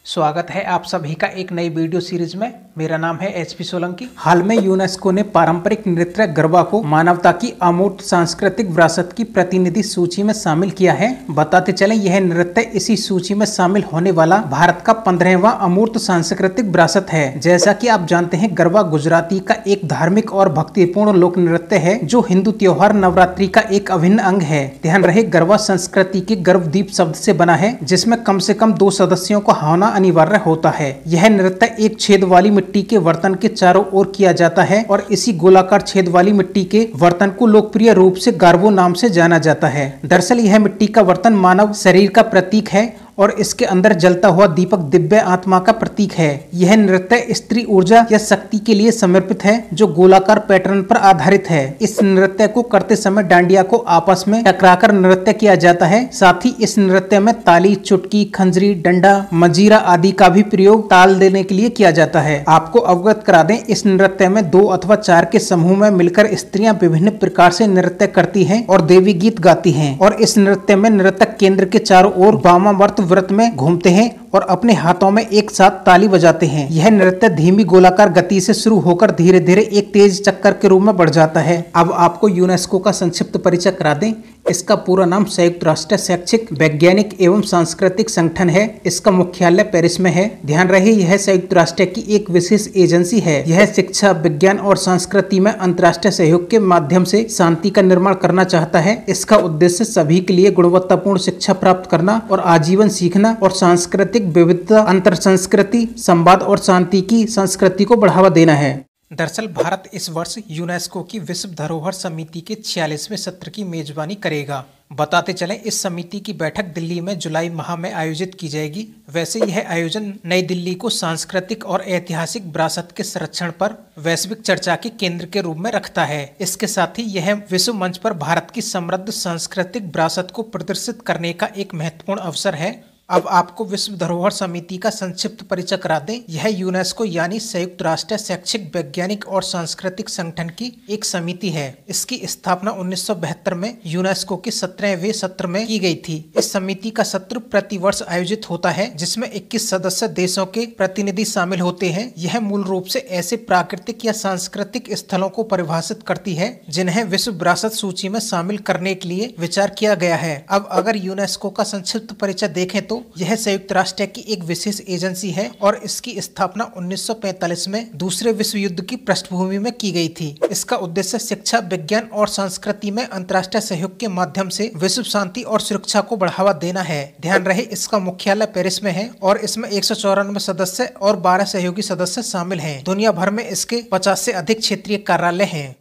स्वागत है आप सभी का एक नई वीडियो सीरीज में। मेरा नाम है एचपी सोलंकी। हाल में यूनेस्को ने पारंपरिक नृत्य गरबा को मानवता की अमूर्त सांस्कृतिक विरासत की प्रतिनिधि सूची में शामिल किया है। बताते चलें, यह नृत्य इसी सूची में शामिल होने वाला भारत का 15वां अमूर्त सांस्कृतिक विरासत है। जैसा कि आप जानते हैं, गरबा गुजराती का एक धार्मिक और भक्तिपूर्ण लोक नृत्य है जो हिंदू त्योहार नवरात्रि का एक अभिन्न अंग है। ध्यान रहे, गरबा संस्कृति के गर्भदीप शब्द से बना है, जिसमें कम से कम 2 सदस्यों का होना अनिवार्य होता है। यह नृत्य एक छेद वाली मिट्टी के बर्तन के चारों ओर किया जाता है और इसी गोलाकार छेद वाली मिट्टी के बर्तन को लोकप्रिय रूप से गार्बो नाम से जाना जाता है। दरअसल यह मिट्टी का बर्तन मानव शरीर का प्रतीक है और इसके अंदर जलता हुआ दीपक दिव्य आत्मा का प्रतीक है। यह नृत्य स्त्री ऊर्जा या शक्ति के लिए समर्पित है जो गोलाकार पैटर्न पर आधारित है। इस नृत्य को करते समय डांडिया को आपस में टकराकर नृत्य किया जाता है। साथ ही इस नृत्य में ताली, चुटकी, खंजरी, डंडा, मंजीरा आदि का भी प्रयोग ताल देने के लिए किया जाता है। आपको अवगत करा दें, इस नृत्य में 2 अथवा 4 के समूह में मिलकर स्त्रियां विभिन्न प्रकार से नृत्य करती हैं और देवी गीत गाती हैं। और इस नृत्य में नृतक केंद्र के चारों ओर वामावर्त व्रत में घूमते हैं और अपने हाथों में एक साथ ताली बजाते हैं। यह नृत्य धीमी गोलाकार गति से शुरू होकर धीरे धीरे एक तेज चक्कर के रूप में बढ़ जाता है। अब आपको यूनेस्को का संक्षिप्त परिचय करा दें। इसका पूरा नाम संयुक्त राष्ट्र शैक्षिक, वैज्ञानिक एवं सांस्कृतिक संगठन है। इसका मुख्यालय पेरिस में है। ध्यान रहे, यह संयुक्त राष्ट्र की एक विशेष एजेंसी है। यह शिक्षा, विज्ञान और संस्कृति में अंतर्राष्ट्रीय सहयोग के माध्यम से शांति का निर्माण करना चाहता है। इसका उद्देश्य सभी के लिए गुणवत्तापूर्ण शिक्षा प्राप्त करना और आजीवन सीखना और सांस्कृतिक विविधता, अंतर संस्कृति, संवाद और शांति की संस्कृति को बढ़ावा देना है। दरअसल भारत इस वर्ष यूनेस्को की विश्व धरोहर समिति के 46वें सत्र की मेजबानी करेगा। बताते चलें, इस समिति की बैठक दिल्ली में जुलाई माह में आयोजित की जाएगी। वैसे यह आयोजन नई दिल्ली को सांस्कृतिक और ऐतिहासिक विरासत के संरक्षण पर वैश्विक चर्चा के केंद्र के रूप में रखता है। इसके साथ ही यह विश्व मंच पर भारत की समृद्ध सांस्कृतिक विरासत को प्रदर्शित करने का एक महत्वपूर्ण अवसर है। अब आपको विश्व धरोहर समिति का संक्षिप्त परिचय करा दें। यह यूनेस्को यानी संयुक्त राष्ट्र शैक्षिक, वैज्ञानिक और सांस्कृतिक संगठन की एक समिति है। इसकी स्थापना 1972 में यूनेस्को के 17वें सत्र में की गई थी। इस समिति का सत्र प्रतिवर्ष आयोजित होता है, जिसमें 21 सदस्य देशों के प्रतिनिधि शामिल होते हैं। यह मूल रूप से ऐसे प्राकृतिक या सांस्कृतिक स्थलों को परिभाषित करती है जिन्हें विश्व विरासत सूची में शामिल करने के लिए विचार किया गया है। अब अगर यूनेस्को का संक्षिप्त परिचय देखें तो यह संयुक्त राष्ट्र की एक विशेष एजेंसी है और इसकी स्थापना 1945 में दूसरे विश्व युद्ध की पृष्ठभूमि में की गई थी। इसका उद्देश्य शिक्षा, विज्ञान और संस्कृति में अंतर्राष्ट्रीय सहयोग के माध्यम से विश्व शांति और सुरक्षा को बढ़ावा देना है। ध्यान रहे, इसका मुख्यालय पेरिस में है और इसमें 194 सदस्य और 12 सहयोगी सदस्य शामिल हैं। दुनिया भर में इसके 50 से अधिक क्षेत्रीय कार्यालय हैं।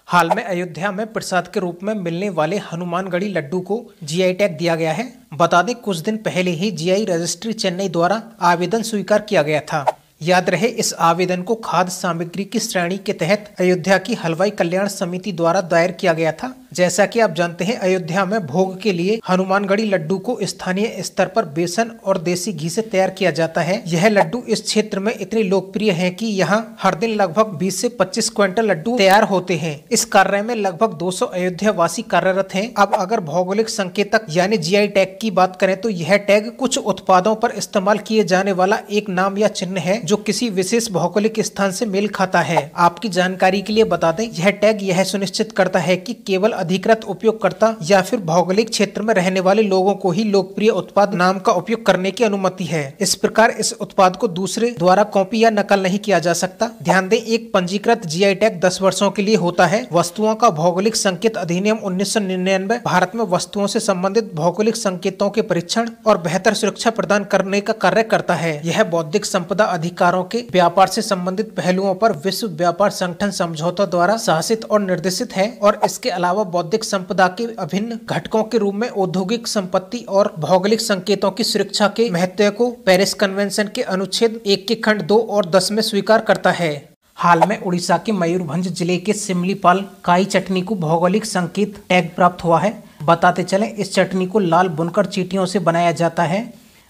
हाल में अयोध्या में प्रसाद के रूप में मिलने वाले हनुमानगढ़ी लड्डू को जीआई टैग दिया गया है। बता दें, कुछ दिन पहले ही जीआई रजिस्ट्री चेन्नई द्वारा आवेदन स्वीकार किया गया था। याद रहे, इस आवेदन को खाद्य सामग्री की श्रेणी के तहत अयोध्या की हलवाई कल्याण समिति द्वारा दायर किया गया था। जैसा कि आप जानते हैं, अयोध्या में भोग के लिए हनुमानगढ़ी लड्डू को स्थानीय स्तर पर बेसन और देसी घी से तैयार किया जाता है। यह लड्डू इस क्षेत्र में इतने लोकप्रिय हैं कि यहाँ हर दिन लगभग 20 से 25 क्विंटल लड्डू तैयार होते हैं। इस कार्य में लगभग 200 अयोध्या वासी कार्यरत हैं। अब अगर भौगोलिक संकेतक यानी जीआई टैग की बात करें तो यह टैग कुछ उत्पादों पर इस्तेमाल किए जाने वाला एक नाम या चिन्ह है जो किसी विशेष भौगोलिक स्थान से मेल खाता है। आपकी जानकारी के लिए बता दें, यह टैग यह सुनिश्चित करता है कि केवल अधिकृत उपयोगकर्ता या फिर भौगोलिक क्षेत्र में रहने वाले लोगों को ही लोकप्रिय उत्पाद नाम का उपयोग करने की अनुमति है। इस प्रकार इस उत्पाद को दूसरे द्वारा कॉपी या नकल नहीं किया जा सकता। ध्यान दें, एक पंजीकृत जीआई टैग 10 वर्षों के लिए होता है। वस्तुओं का भौगोलिक संकेत अधिनियम 1999 भारत में वस्तुओं से संबंधित भौगोलिक संकेतों के परीक्षण और बेहतर सुरक्षा प्रदान करने का कार्य करता है। यह बौद्धिक संपदा अधिकारों के व्यापार से संबंधित पहलुओं पर विश्व व्यापार संगठन समझौता द्वारा शासित और निर्देशित है और इसके अलावा बौद्धिक संपदा के अभिन्न घटकों के रूप में औद्योगिक संपत्ति और भौगोलिक संकेतों की सुरक्षा के महत्व को पेरिस कन्वेंशन के अनुच्छेद 1 के खंड 2 और 10 में स्वीकार करता है। हाल में उड़ीसा के मयूरभंज जिले के सिमलीपाल काई चटनी को भौगोलिक संकेत टैग प्राप्त हुआ है। बताते चलें, इस चटनी को लाल बुनकर चींटियों से बनाया जाता है।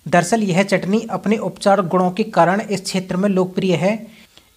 दरअसल यह चटनी अपने उपचार गुणों के कारण इस क्षेत्र में लोकप्रिय है।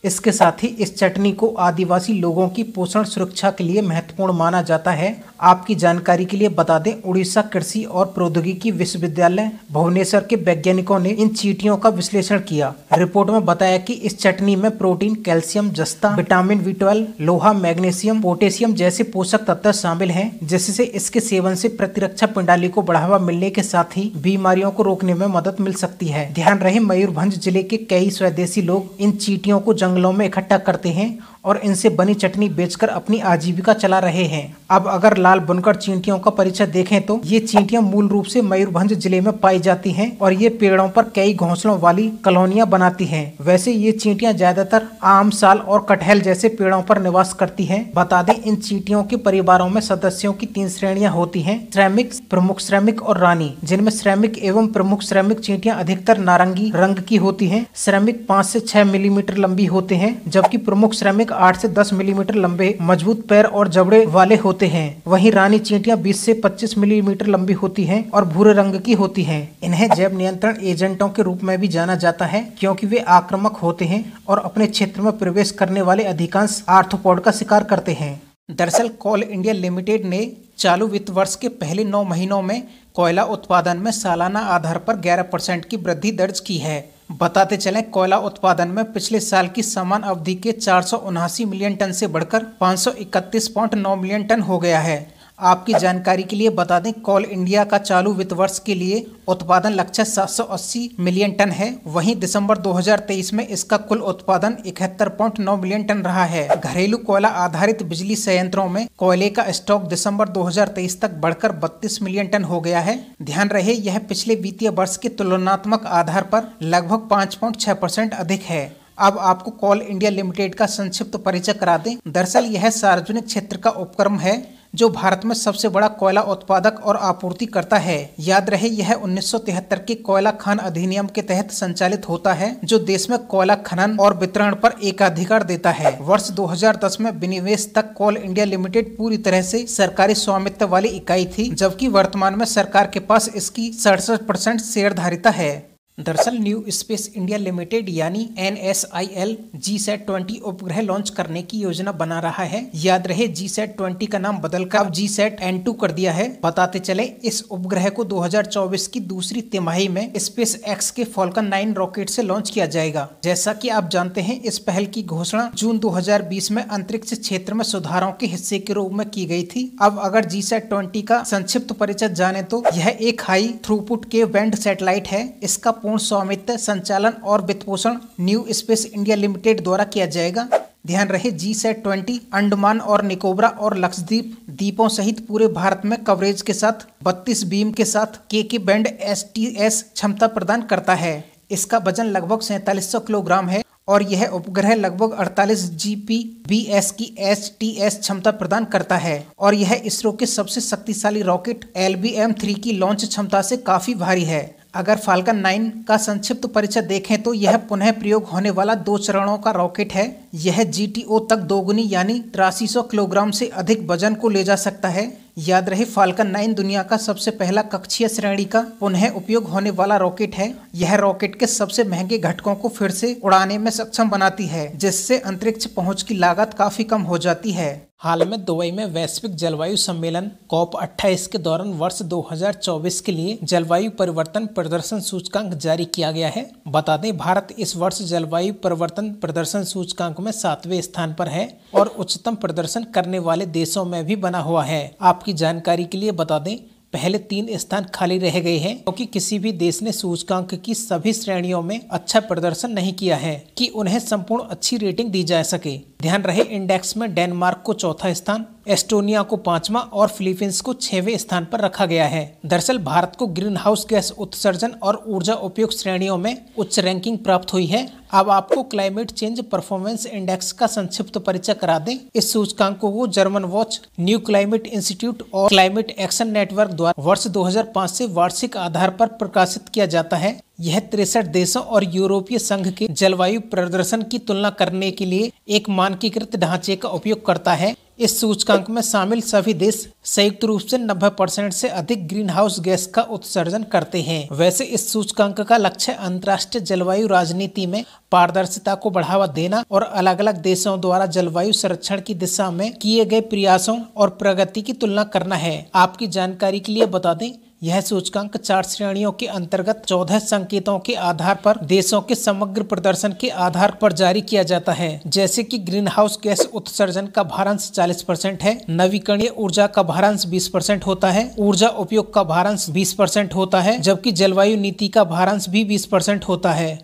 इसके साथ ही इस चटनी को आदिवासी लोगों की पोषण सुरक्षा के लिए महत्वपूर्ण माना जाता है। आपकी जानकारी के लिए बता दें, उड़ीसा कृषि और प्रौद्योगिकी विश्वविद्यालय भुवनेश्वर के वैज्ञानिकों ने इन चींटियों का विश्लेषण किया। रिपोर्ट में बताया कि इस चटनी में प्रोटीन, कैल्शियम, जस्ता, विटामिन B12, लोहा, मैग्नीशियम, पोटेशियम जैसे पोषक तत्व शामिल हैं, जिससे इसके सेवन से प्रतिरक्षा प्रणाली को बढ़ावा मिलने के साथ ही बीमारियों को रोकने में मदद मिल सकती है। ध्यान रहे, मयूरभंज जिले के कई स्वदेशी लोग इन चींटियों को जंगलों में इकट्ठा करते हैं और इनसे बनी चटनी बेचकर अपनी आजीविका चला रहे हैं। अब अगर लाल बुनकर चींटियों का परिचय देखें तो ये चींटियां मूल रूप से मयूरभंज जिले में पाई जाती हैं और ये पेड़ों पर कई घोंसलों वाली कॉलोनियां बनाती हैं। वैसे ये चींटियां ज्यादातर आम, साल और कटहल जैसे पेड़ों पर निवास करती हैं। बता दें, इन चींटियों के परिवारों में सदस्यों की 3 श्रेणियां होती हैं: श्रमिक, प्रमुख श्रमिक और रानी, जिनमें श्रमिक एवं प्रमुख श्रमिक चींटियां अधिकतर नारंगी रंग की होती हैं। श्रमिक 5 से 6 मिलीमीटर लंबी होते हैं, जबकि प्रमुख श्रमिक 8 से 10 मिलीमीटर लंबे मजबूत पैर और जबड़े वाले होते हैं। वहीं रानी चींटियां 20 से 25 मिलीमीटर लंबी होती हैं और भूरे रंग की होती हैं। इन्हें जैव नियंत्रण एजेंटों के रूप में भी जाना जाता है, क्योंकि वे आक्रामक होते हैं और अपने क्षेत्र में प्रवेश करने वाले अधिकांश आर्थ्रोपोड का शिकार करते हैं। दरअसल कोल इंडिया लिमिटेड ने चालू वित्त वर्ष के पहले 9 महीनों में कोयला उत्पादन में सालाना आधार पर 11% की वृद्धि दर्ज की है। बताते चलें, कोयला उत्पादन में पिछले साल की समान अवधि के 479 मिलियन टन से बढ़कर 531.9 मिलियन टन हो गया है। आपकी जानकारी के लिए बता दें, कोल इंडिया का चालू वित्त वर्ष के लिए उत्पादन लक्ष्य 780 मिलियन टन है। वहीं दिसंबर 2023 में इसका कुल उत्पादन 71.9 मिलियन टन रहा है। घरेलू कोयला आधारित बिजली संयंत्रों में कोयले का स्टॉक दिसंबर 2023 तक बढ़कर 32 मिलियन टन हो गया है। ध्यान रहे, यह पिछले वित्तीय वर्ष के तुलनात्मक आधार पर लगभग 5.6% अधिक है। अब आपको कोल इंडिया लिमिटेड का संक्षिप्त परिचय करा दें। दरअसल यह सार्वजनिक क्षेत्र का उपक्रम है जो भारत में सबसे बड़ा कोयला उत्पादक और आपूर्ति करता है। याद रहे, यह 1973 के कोयला खान अधिनियम के तहत संचालित होता है, जो देश में कोयला खनन और वितरण पर एकाधिकार देता है। वर्ष 2010 में विनिवेश तक कोल इंडिया लिमिटेड पूरी तरह से सरकारी स्वामित्व वाली इकाई थी, जबकि वर्तमान में सरकार के पास इसकी 67% शेयरधारिता है। दरअसल न्यू स्पेस इंडिया लिमिटेड यानी NSIL GSAT-20 उपग्रह लॉन्च करने की योजना बना रहा है। याद रहे, GSAT-20 का नाम बदलकर अब GSAT-N2 कर दिया है। बताते चले, इस उपग्रह को 2024 की दूसरी तिमाही में SpaceX के Falcon 9 रॉकेट से लॉन्च किया जाएगा। जैसा कि आप जानते हैं, इस पहल की घोषणा जून 2020 में अंतरिक्ष क्षेत्र में सुधारों के हिस्से के रूप में की गई थी। अब अगर GSAT-20 का संक्षिप्त परिचय जाने तो यह एक हाई थ्रूपुट के बैंड सैटेलाइट है। इसका पूर्ण स्वामित्व, संचालन और वित्तपोषण न्यू स्पेस इंडिया लिमिटेड द्वारा किया जाएगा। ध्यान रहे, GSAT-20 अंडमान और निकोबार और लक्षद्वीप द्वीपों सहित पूरे भारत में कवरेज के साथ 32 बीम के साथ के बैंड STS क्षमता प्रदान करता है। इसका वजन लगभग 4700 किलोग्राम है और यह उपग्रह लगभग 48 Gbps की STS क्षमता प्रदान करता है और यह इसरो के सबसे शक्तिशाली रॉकेट LBM-3 की लॉन्च क्षमता से काफी भारी है। अगर फाल्कन 9 का संक्षिप्त परिचय देखें तो यह पुनः प्रयोग होने वाला 2 चरणों का रॉकेट है। यह GTO तक दोगुनी यानी 8300 किलोग्राम से अधिक वजन को ले जा सकता है। याद रहे, फाल्कन 9 दुनिया का सबसे पहला कक्षीय श्रेणी का पुनः उपयोग होने वाला रॉकेट है। यह रॉकेट के सबसे महंगे घटकों को फिर से उड़ाने में सक्षम बनाती है, जिससे अंतरिक्ष पहुंच की लागत काफी कम हो जाती है। हाल में दुबई में वैश्विक जलवायु सम्मेलन COP28 के दौरान वर्ष 2024 के लिए जलवायु परिवर्तन प्रदर्शन सूचकांक जारी किया गया है। बता दें, भारत इस वर्ष जलवायु परिवर्तन प्रदर्शन सूचकांक में 7वें स्थान पर है और उच्चतम प्रदर्शन करने वाले देशों में भी बना हुआ है। आपकी जानकारी के लिए बता दें, पहले 3 स्थान खाली रह गए हैं क्योंकि किसी भी देश ने सूचकांक की सभी श्रेणियों में अच्छा प्रदर्शन नहीं किया है कि उन्हें संपूर्ण अच्छी रेटिंग दी जा सके। ध्यान रहे, इंडेक्स में डेनमार्क को 4था स्थान, एस्टोनिया को 5वां और फिलीपींस को 6वें स्थान पर रखा गया है। दरअसल भारत को ग्रीन हाउस गैस उत्सर्जन और ऊर्जा उपयोग श्रेणियों में उच्च रैंकिंग प्राप्त हुई है। अब आपको क्लाइमेट चेंज परफॉर्मेंस इंडेक्स का संक्षिप्त परिचय करा दें। इस सूचकांक को German watch, new climate institute और क्लाइमेट एक्शन नेटवर्क द्वारा वर्ष 2005 से वार्षिक आधार पर प्रकाशित किया जाता है। यह 63 देशों और यूरोपीय संघ के जलवायु प्रदर्शन की तुलना करने के लिए एक मानकीकृत ढांचे का उपयोग करता है। इस सूचकांक में शामिल सभी देश संयुक्त रूप से 90% से अधिक ग्रीन हाउस गैस का उत्सर्जन करते हैं। वैसे इस सूचकांक का लक्ष्य अंतर्राष्ट्रीय जलवायु राजनीति में पारदर्शिता को बढ़ावा देना और अलग अलग देशों द्वारा जलवायु संरक्षण की दिशा में किए गए प्रयासों और प्रगति की तुलना करना है। आपकी जानकारी के लिए बता दें, यह सूचकांक 4 श्रेणियों के अंतर्गत 14 संकेतों के आधार पर देशों के समग्र प्रदर्शन के आधार पर जारी किया जाता है। जैसे कि ग्रीन हाउस गैस उत्सर्जन का भारांश 40% है, नवीकरणीय ऊर्जा का भारांश 20% होता है, ऊर्जा उपयोग का भारांश 20% होता है, जबकि जलवायु नीति का भारांश भी 20% होता है।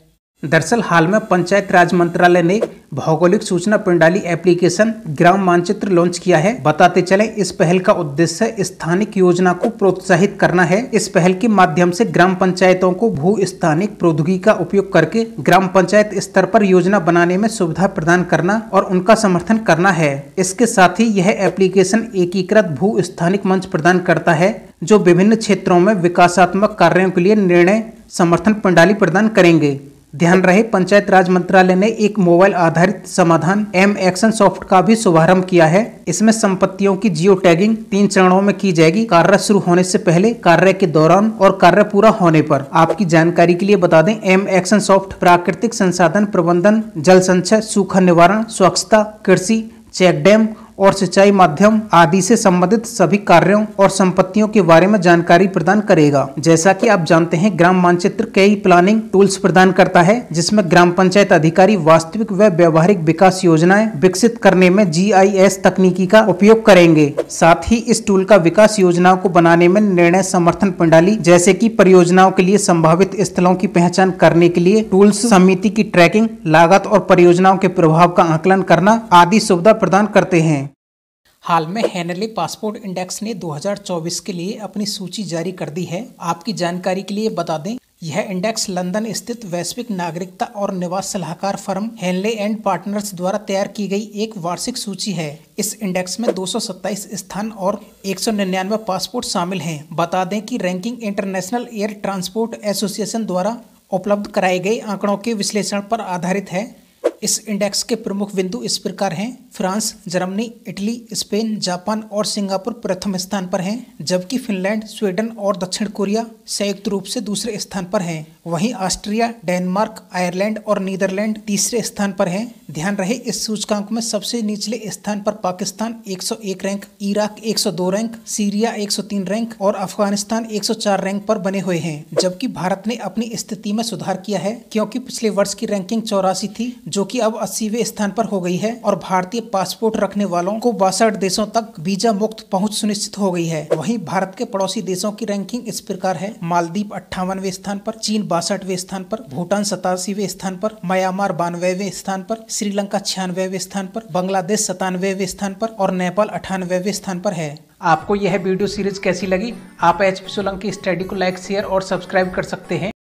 दरअसल हाल में पंचायत राज मंत्रालय ने भौगोलिक सूचना प्रणाली एप्लीकेशन ग्राम मानचित्र लॉन्च किया है। बताते चले, इस पहल का उद्देश्य स्थानिक योजना को प्रोत्साहित करना है। इस पहल के माध्यम से ग्राम पंचायतों को भू स्थानिक प्रौद्योगिकी का उपयोग करके ग्राम पंचायत स्तर पर योजना बनाने में सुविधा प्रदान करना और उनका समर्थन करना है। इसके साथ ही यह एप्लीकेशन एकीकृत भू स्थानिक मंच प्रदान करता है, जो विभिन्न क्षेत्रों में विकासात्मक कार्यों के लिए निर्णय समर्थन प्रणाली प्रदान करेंगे। ध्यान रहे, पंचायत राज मंत्रालय ने एक मोबाइल आधारित समाधान एम एक्शन सॉफ्ट का भी शुभारंभ किया है। इसमें संपत्तियों की जियो टैगिंग 3 चरणों में की जाएगी, कार्य शुरू होने से पहले, कार्य के दौरान और कार्य पूरा होने पर। आपकी जानकारी के लिए बता दें, एम एक्शन सॉफ्ट प्राकृतिक संसाधन प्रबंधन, जल संचय, सूखा निवारण, स्वच्छता, कृषि, चेक डैम और सिंचाई माध्यम आदि से संबंधित सभी कार्यों और संपत्तियों के बारे में जानकारी प्रदान करेगा। जैसा कि आप जानते हैं, ग्राम मानचित्र कई प्लानिंग टूल्स प्रदान करता है, जिसमें ग्राम पंचायत अधिकारी वास्तविक व व्यवहारिक विकास योजनाएं विकसित करने में GIS तकनीकी का उपयोग करेंगे। साथ ही इस टूल का विकास योजनाओं को बनाने में निर्णय समर्थन प्रणाली, जैसे कि परियोजनाओं के लिए संभावित स्थलों की पहचान करने के लिए टूल्स, समिति की ट्रैकिंग, लागत और परियोजनाओं के प्रभाव का आकलन करना आदि सुविधा प्रदान करते हैं। हाल में हेनले पासपोर्ट इंडेक्स ने 2024 के लिए अपनी सूची जारी कर दी है। आपकी जानकारी के लिए बता दें, यह इंडेक्स लंदन स्थित वैश्विक नागरिकता और निवास सलाहकार फर्म हेनले एंड पार्टनर्स द्वारा तैयार की गई एक वार्षिक सूची है। इस इंडेक्स में 227 स्थान और 199 पासपोर्ट शामिल हैं। बता दें कि ranking international air transport association द्वारा उपलब्ध कराए गए आंकड़ों के विश्लेषण पर आधारित है। इस इंडेक्स के प्रमुख बिंदु इस प्रकार हैं: France, Germany, Italy, Spain, Japan और सिंगापुर प्रथम स्थान पर हैं, जबकि फिनलैंड, स्वीडन और दक्षिण कोरिया संयुक्त रूप से दूसरे स्थान पर हैं। वहीं ऑस्ट्रिया, डेनमार्क, आयरलैंड और नीदरलैंड तीसरे स्थान पर हैं। ध्यान रहे, इस सूचकांक में सबसे निचले स्थान पर Pakistan 101 rank, Iraq 102 rank, Syria 103 rank और अफगानिस्तान 104 रैंक पर बने हुए हैं। जबकि भारत ने अपनी स्थिति में सुधार किया है, क्योंकि पिछले वर्ष की रैंकिंग 84 थी, जो कि अब 80वें स्थान पर हो गई है और भारतीय पासपोर्ट रखने वालों को 62 देशों तक वीजा मुक्त पहुंच सुनिश्चित हो गई है। वहीं भारत के पड़ोसी देशों की रैंकिंग इस प्रकार है: मालदीव 58वें स्थान पर, चीन 62वें स्थान पर, भूटान 87वें स्थान पर, म्यांमार 92वें स्थान पर, श्रीलंका 96वें स्थान पर, बांग्लादेश 97वें स्थान पर और नेपाल 98वें स्थान पर है। आपको यह वीडियो सीरीज कैसी लगी? आप HP सोलंकी स्टडी को लाइक, शेयर और सब्सक्राइब कर सकते हैं।